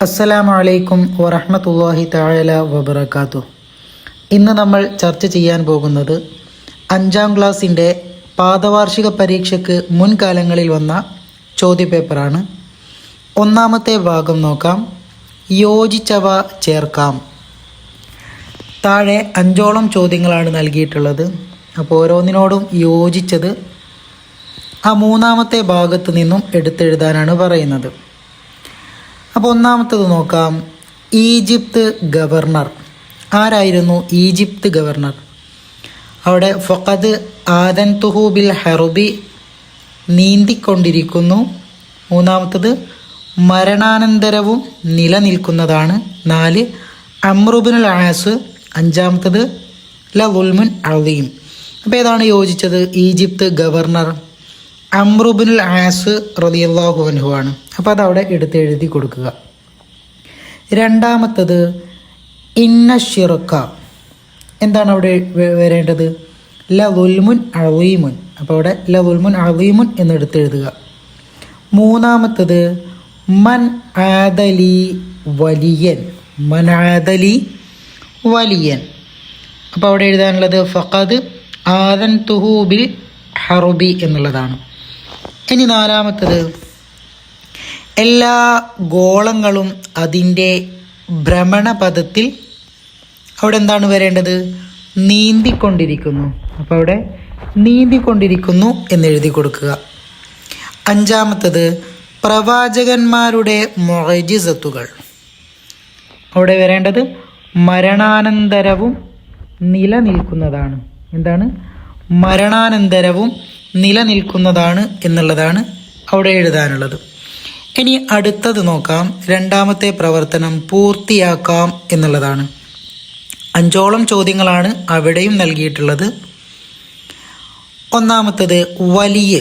അസ്സലാമു അലൈക്കും വറഹ്മത്തുള്ളാഹി തആല വബറകാതുഹു. ഇന്ന് നമ്മൾ ചർച്ച ചെയ്യാൻ പോകുന്നത് 5ാം ക്ലാസ്സിൻ്റെ പാദവാർഷിക പരീക്ഷയ്ക്ക് മുൻകാലങ്ങളിൽ വന്ന ചോദ്യപേപ്പറാണ്. ഒന്നാമത്തെ ഭാഗം നോക്കാം. യോജിച്ചവ ചേർക്കാം. താഴെ 5ഓളം ചോദ്യങ്ങളാണ് നൽകിയിട്ടുള്ളത്. അപ്പോൾ ഓരോന്നിനോടും യോജിച്ചത് ആ മൂന്നാമത്തെ ഭാഗത്ത് നിന്നും എടുത്തെഴുതാനാണ് പറയുന്നത്. അപ്പോൾ ഒന്നാമത്തത് നോക്കാം. ഈജിപ്ത് ഗവർണർ ആരായിരുന്നു? Egypt governor. അവിടെ ഫഖദ് ആദൻതുഹു ബിൽ ഹർബി നീന്തിക്കൊണ്ടിരിക്കുന്നു. മൂന്നാമത്തത് മരണാനന്തരവും നിലനിൽക്കുന്നതാണ്. 4 അമ്രുബ്നുൽ ആസ്. 5ാമത്തത് ലഉൽമുൻ അളീം. അപ്പോൾ ഏതാണ് യോജിച്ചത്? ഈജിപ്ത് ഗവർണർ അമ്രുബ്നുൽ ആസ് റളിയല്ലാഹു അൻഹു ആണ്. അപ്പോൾ അതവിടെ എഴുതി കൊടുക്കുക. രണ്ടാമത്തത് ഇന്ന ശിർക. എന്താണ് അവിടെ വരേണ്ടത്? ലഉൽമുൻ അളീമുൻ. അപ്പോൾ അവിടെ ലഉൽമുൻ അളീമുൻ എന്ന് എഴുതുക. മൂന്നാമത്തത് മൻ ആദലി വലിയൻ. മൻ ആദലി വലിയൻ. അപ്പോൾ അവിടെ എഴുതാനുള്ളത് ഫഖദ് ആദൻതുഹു ബിൽ ഹർബി എന്നുള്ളതാണ്. ഇനി നാലാമത്തത് എല്ലാ ഗോളങ്ങളും അതിൻ്റെ ഭ്രമണപഥത്തിൽ അവിടെ എന്താണ് വരേണ്ടത്? നീന്തിക്കൊണ്ടിരിക്കുന്നു. അപ്പോൾ അവിടെ നീന്തിക്കൊണ്ടിരിക്കുന്നു എന്നെഴുതി കൊടുക്കുക. 5ാമത്തത് പ്രവാചകന്മാരുടെ മുഅ്ജിസത്തുകൾ. അവിടെ വരേണ്ടത് മരണാനന്തരവും നിലനിൽക്കുന്നതാണ്. എന്താണ്? മരണാനന്തരവും നിലനിൽക്കുന്നതാണ് എന്നുള്ളതാണ് അവിടെ എഴുതാനുള്ളത്. ഇനി അടുത്തത് നോക്കാം. രണ്ടാമത്തെ പ്രവർത്തനം പൂർത്തിയാക്കാം എന്നുള്ളതാണ്. 5ഓളം ചോദ്യങ്ങളാണ് അവിടെയും നൽകിയിട്ടുള്ളത്. ഒന്നാമത്തത് വലിയ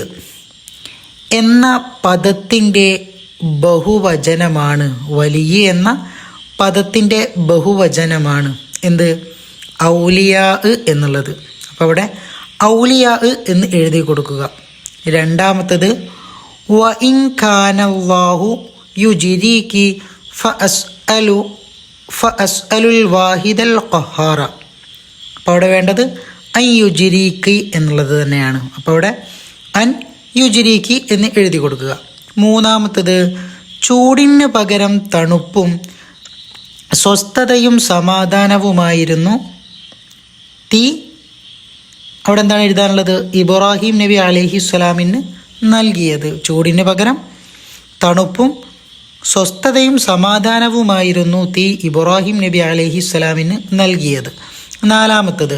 എന്ന പദത്തിൻ്റെ ബഹുവചനമാണ്. വലിയ എന്ന പദത്തിൻ്റെ ബഹുവചനമാണ് എന്ത്? ഔലിയാ എന്നുള്ളത്. അപ്പോൾ അവിടെ ഔലിയാ എന്ന് എഴുതി കൊടുക്കുക. രണ്ടാമത്തത് വ ഇൻ കാനല്ലാഹു യുജിരികി ഫഅസ്അലുൽ വാഹിദൽ ഖഹാറ. അപ്പോൾ അവിടെ വേണ്ടത് അൻ യുജിരിക്കി എന്നുള്ളത് തന്നെയാണ്. അപ്പോൾ അവിടെ അൻ യുജിരിക്കി എന്ന് എഴുതി കൊടുക്കുക. മൂന്നാമത്തത് ചൂടിന് പകരം തണുപ്പും സ്വസ്ഥതയും സമാധാനവുമായിരുന്നു തീ. അവിടെ എന്താണ് എഴുതാനുള്ളത്? ഇബ്രാഹിം നബി അലൈഹിസ്സലാമിന് നൽകിയത്. ചൂടിന് പകരം തണുപ്പും സ്വസ്ഥതയും സമാധാനവുമായിരുന്നു തീ ഇബ്രാഹിം നബി അലൈഹിസ്സലാമിന് നൽകിയത്. നാലാമത്തത്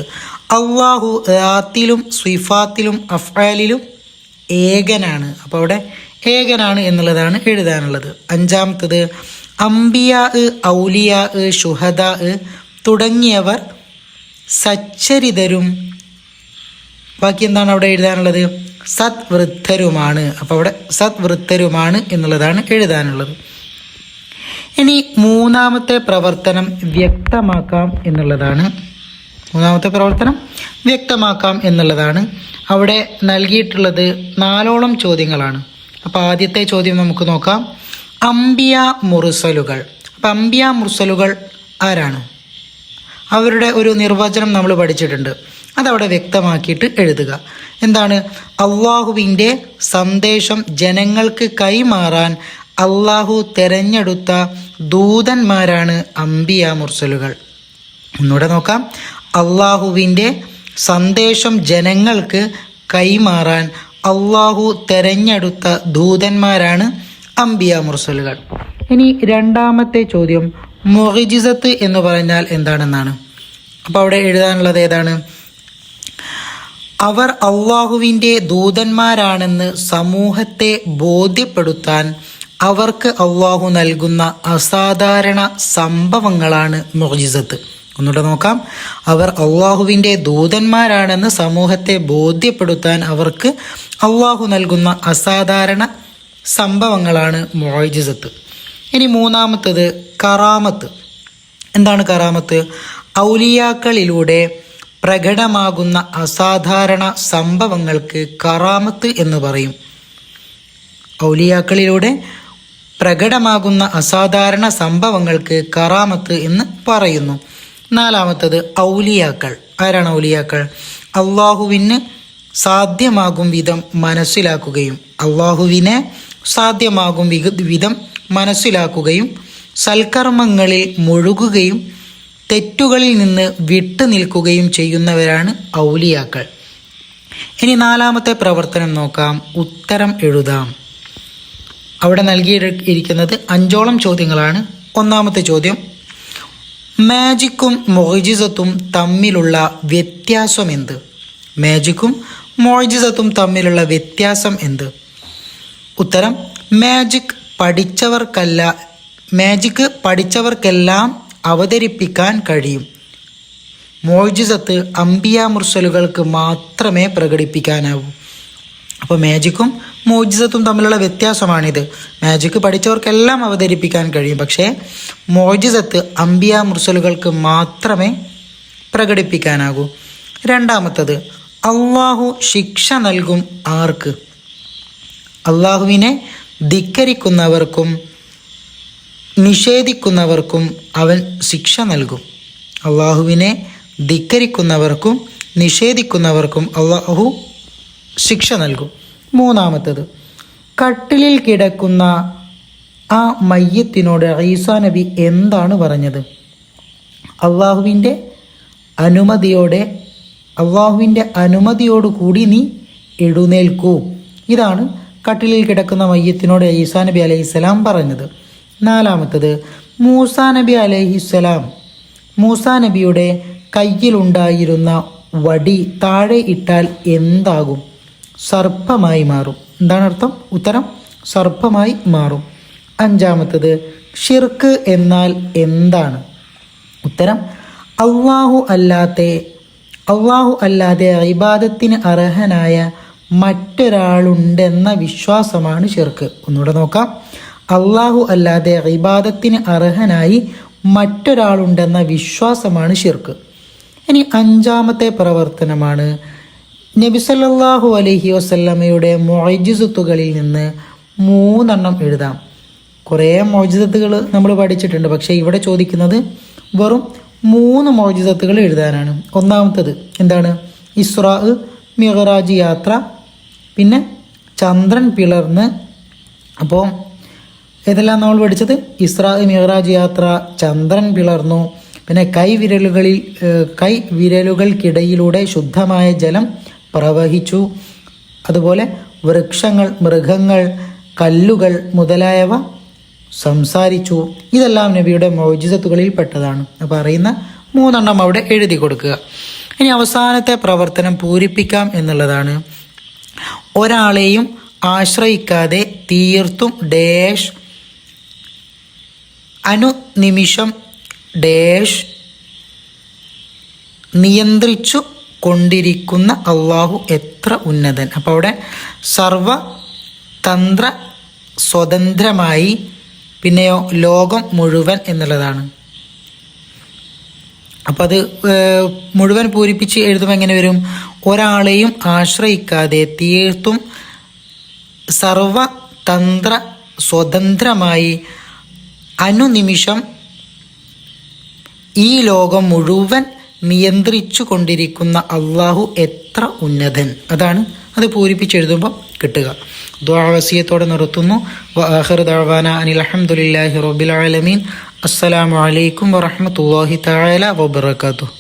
അള്ളാഹു റാത്തിലും സിഫാത്തിലും അഫ്ആലിലും ഏകനാണ്. അപ്പോൾ അവിടെ ഏകനാണ് എന്നുള്ളതാണ് എഴുതാനുള്ളത്. 5ാമത്തത് അംബിയാ ഔലിയാ ശുഹദാ തുടങ്ങിയവർ സച്ചരിതരും. ബാക്കി എന്താണ് അവിടെ എഴുതാനുള്ളത്? സദ്വൃദ്ധരുമാണ്. അപ്പോൾ അവിടെ സദ്വൃദ്ധരുമാണ് എന്നുള്ളതാണ് എഴുതാനുള്ളത്. ഇനി മൂന്നാമത്തെ പ്രവർത്തനം വ്യക്തമാക്കാം എന്നുള്ളതാണ്. മൂന്നാമത്തെ പ്രവർത്തനം വ്യക്തമാക്കാം എന്നുള്ളതാണ്. അവിടെ നൽകിയിട്ടുള്ളത് 4ഓളം ചോദ്യങ്ങളാണ്. അപ്പോൾ ആദ്യത്തെ ചോദ്യം നമുക്ക് നോക്കാം. അംബിയ മുർസലുകൾ. അപ്പം അംബിയ മുർസലുകൾ ആരാണ്? അവരുടെ ഒരു നിർവചനം നമ്മൾ പഠിച്ചിട്ടുണ്ട്. അതവിടെ വ്യക്തമാക്കിയിട്ട് എഴുതുക. എന്താണ്? അള്ളാഹുവിൻ്റെ സന്ദേശം ജനങ്ങൾക്ക് കൈമാറാൻ അള്ളാഹു തെരഞ്ഞെടുത്ത ദൂതന്മാരാണ് അംബിയ മുർസലുകൾ. ഒന്നുകൂടെ നോക്കാം. അള്ളാഹുവിൻ്റെ സന്ദേശം ജനങ്ങൾക്ക് കൈമാറാൻ അള്ളാഹു തെരഞ്ഞെടുത്ത ദൂതന്മാരാണ് അംബിയ മുർസലുകൾ. ഇനി രണ്ടാമത്തെ ചോദ്യം മുഅ്ജിസത്ത് എന്ന് പറഞ്ഞാൽ എന്താണെന്നാണ്. അപ്പോൾ അവിടെ എഴുതാനുള്ളത് ഏതാണ്? അവർ അള്ളാഹുവിൻ്റെ ദൂതന്മാരാണെന്ന് സമൂഹത്തെ ബോധ്യപ്പെടുത്താൻ അവർക്ക് അള്ളാഹു നൽകുന്ന അസാധാരണ സംഭവങ്ങളാണ് മുഅ്ജിസത്ത്. ഒന്നുകൂടെ നോക്കാം. അവർ അള്ളാഹുവിൻ്റെ ദൂതന്മാരാണെന്ന് സമൂഹത്തെ ബോധ്യപ്പെടുത്താൻ അവർക്ക് അള്ളാഹു നൽകുന്ന അസാധാരണ സംഭവങ്ങളാണ് മുഅ്ജിസത്ത്. ഇനി മൂന്നാമത്തത് കറാമത്ത്. എന്താണ് കറാമത്ത്? ഔലിയാക്കളിലൂടെ പ്രകടമാകുന്ന അസാധാരണ സംഭവങ്ങൾക്ക് കറാമത്ത് എന്ന് പറയും. ഔലിയാക്കളിലൂടെ പ്രകടമാകുന്ന അസാധാരണ സംഭവങ്ങൾക്ക് കറാമത്ത് എന്ന് പറയുന്നു. നാലാമത്തത് ഔലിയാക്കൾ. ആരാണ് ഔലിയാക്കൾ? അള്ളാഹുവിന് സാധ്യമാകും വിധം മനസ്സിലാക്കുകയും അള്ളാഹുവിനെ സാധ്യമാകും വിധം മനസ്സിലാക്കുകയും സൽക്കർമ്മങ്ങളിൽ മുഴുകുകയും തെറ്റുകളിൽ നിന്ന് വിട്ടു നിൽക്കുകയും ചെയ്യുന്നവരാണ് ഔലിയാക്കൾ. ഇനി നാലാമത്തെ പ്രവർത്തനം നോക്കാം. ഉത്തരം എഴുതാം. അവിടെ നൽകിയിരിക്കുന്നത് 5ഓളം ചോദ്യങ്ങളാണ്. ഒന്നാമത്തെ ചോദ്യം, മാജിക്കും മുഅ്ജിസത്തും തമ്മിലുള്ള വ്യത്യാസം എന്ത്? മാജിക്കും മുഅ്ജിസത്തും തമ്മിലുള്ള വ്യത്യാസം എന്ത്? ഉത്തരം, മാജിക് പഠിച്ചവർക്കെല്ലാം അവതരിപ്പിക്കാൻ കഴിയും. മുഅ്ജിസത്ത് അംബിയാ മുർസലുകൾക്ക് മാത്രമേ പ്രകടിപ്പിക്കാനാവൂ. അപ്പോൾ മാജിക്കും മുഅ്ജിസത്തും തമ്മിലുള്ള വ്യത്യാസമാണിത്. മാജിക്ക് പഠിച്ചവർക്കെല്ലാം അവതരിപ്പിക്കാൻ കഴിയും, പക്ഷേ മുഅ്ജിസത്ത് അംബിയാ മുർസലുകൾക്ക് മാത്രമേ പ്രകടിപ്പിക്കാനാകൂ. രണ്ടാമത്തത്, അള്ളാഹു ശിക്ഷ നൽകും ആർക്ക്? അള്ളാഹുവിനെ ധിക്കരിക്കുന്നവർക്കും നിഷേധിക്കുന്നവർക്കും അവൻ ശിക്ഷ നൽകും. അള്ളാഹുവിനെ ധിക്കരിക്കുന്നവർക്കും നിഷേധിക്കുന്നവർക്കും അള്ളാഹു ശിക്ഷ നൽകും. മൂന്നാമത്തത്, കട്ടിലിൽ കിടക്കുന്ന ആ മയ്യത്തിനോട് ഈസാ നബി എന്താണ് പറഞ്ഞത്? അള്ളാഹുവിൻ്റെ അനുമതിയോടുകൂടി നീ എഴുന്നേൽക്കൂ. ഇതാണ് കട്ടിലിൽ കിടക്കുന്ന മയ്യത്തിനോട് ഈസാ നബി അലൈഹിസ്സലാം പറഞ്ഞത്. നാലാമത്തത്, മൂസാ നബിയുടെ കയ്യിലുണ്ടായിരുന്ന വടി താഴെ ഇട്ടാൽ എന്താകും? സർപ്പമായി മാറും. എന്താണ് അർത്ഥം? ഉത്തരം, സർപ്പമായി മാറും. അഞ്ചാമത്തത്, ഷിർക്ക് എന്നാൽ എന്താണ്? ഉത്തരം, അള്ളാഹു അല്ലാതെ ഇബാദത്തിന് അർഹനായ മറ്റൊരാളുണ്ടെന്ന വിശ്വാസമാണ് ഷിർക്ക്. ഒന്നുകൂടെ നോക്കാം. അള്ളാഹു അല്ലാതെ ഇബാദത്തിന് അർഹനായി മറ്റൊരാളുണ്ടെന്ന വിശ്വാസമാണ് ഷിർക്ക്. ഇനി അഞ്ചാമത്തെ പ്രവർത്തനമാണ് നബി സല്ലല്ലാഹു അലൈഹി വസല്ലമയുടെ മുഅ്ജിസത്തുകളിൽ നിന്ന് 3 എഴുതാം. കുറേ മുഅ്ജിസത്തുകൾ നമ്മൾ പഠിച്ചിട്ടുണ്ട്, പക്ഷേ ഇവിടെ ചോദിക്കുന്നത് വെറും 3 മുഅ്ജിസത്തുകൾ എഴുതാനാണ്. ഒന്നാമത്തത് എന്താണ്? ഇസ്രാ മിഅ്റാജ് യാത്ര, പിന്നെ ചന്ദ്രൻ പിളർന്ന്. അപ്പോൾ ഏതെല്ലാം നമ്മൾ പഠിച്ചത്? ഇസ്രാ മിഅ്റാജ് യാത്ര, ചന്ദ്രൻ പിളർന്നു, പിന്നെ കൈവിരലുകൾക്കിടയിലൂടെ ശുദ്ധമായ ജലം പ്രവഹിച്ചു, അതുപോലെ വൃക്ഷങ്ങൾ, മൃഗങ്ങൾ, കല്ലുകൾ മുതലായവ സംസാരിച്ചു. ഇതെല്ലാം നബിയുടെ മുഅ്ജിസത്തുകളിൽ പെട്ടതാണ്. അപ്പോൾ അറിയുന്ന 3 അവിടെ എഴുതി കൊടുക്കുക. ഇനി അവസാനത്തെ പ്രവർത്തനം പൂരിപ്പിക്കാം എന്നുള്ളതാണ്. ഒരാളെയും ആശ്രയിക്കാതെ തീർത്തും ഡാഷ് അനുനിമിഷം ഡാഷ് നിയന്ത്രിച്ചു കൊണ്ടിരിക്കുന്ന അള്ളാഹു എത്ര ഉന്നതൻ. അപ്പോൾ അവിടെ സർവതന്ത്ര സ്വതന്ത്രമായി, പിന്നെയോ ലോകം മുഴുവൻ എന്നുള്ളതാണ്. അപ്പം അത് മുഴുവൻ പൂരിപ്പിച്ച് എഴുതുമ്പോൾ എങ്ങനെ വരും? ഒരാളെയും ആശ്രയിക്കാതെ തീർത്തും സർവതന്ത്ര സ്വതന്ത്രമായി അനുനിമിഷം ഈ ലോകം മുഴുവൻ നിയന്ത്രിച്ചു കൊണ്ടിരിക്കുന്ന അള്ളാഹു എത്ര ഉന്നതൻ. അതാണ് അത് പൂരിപ്പിച്ചെഴുതുമ്പോൾ കിട്ടുക. ദുആ വസിയത്തോടെ നിർത്തുന്നു. വആഖിറു ദഅവാന അനിൽ ഹംദുലില്ലാഹി റബ്ബിൽ ആലമീൻ. അസ്സലാമു അലൈക്കും വറഹ്മത്തുള്ളാഹി തആല വബറകാതുഹു.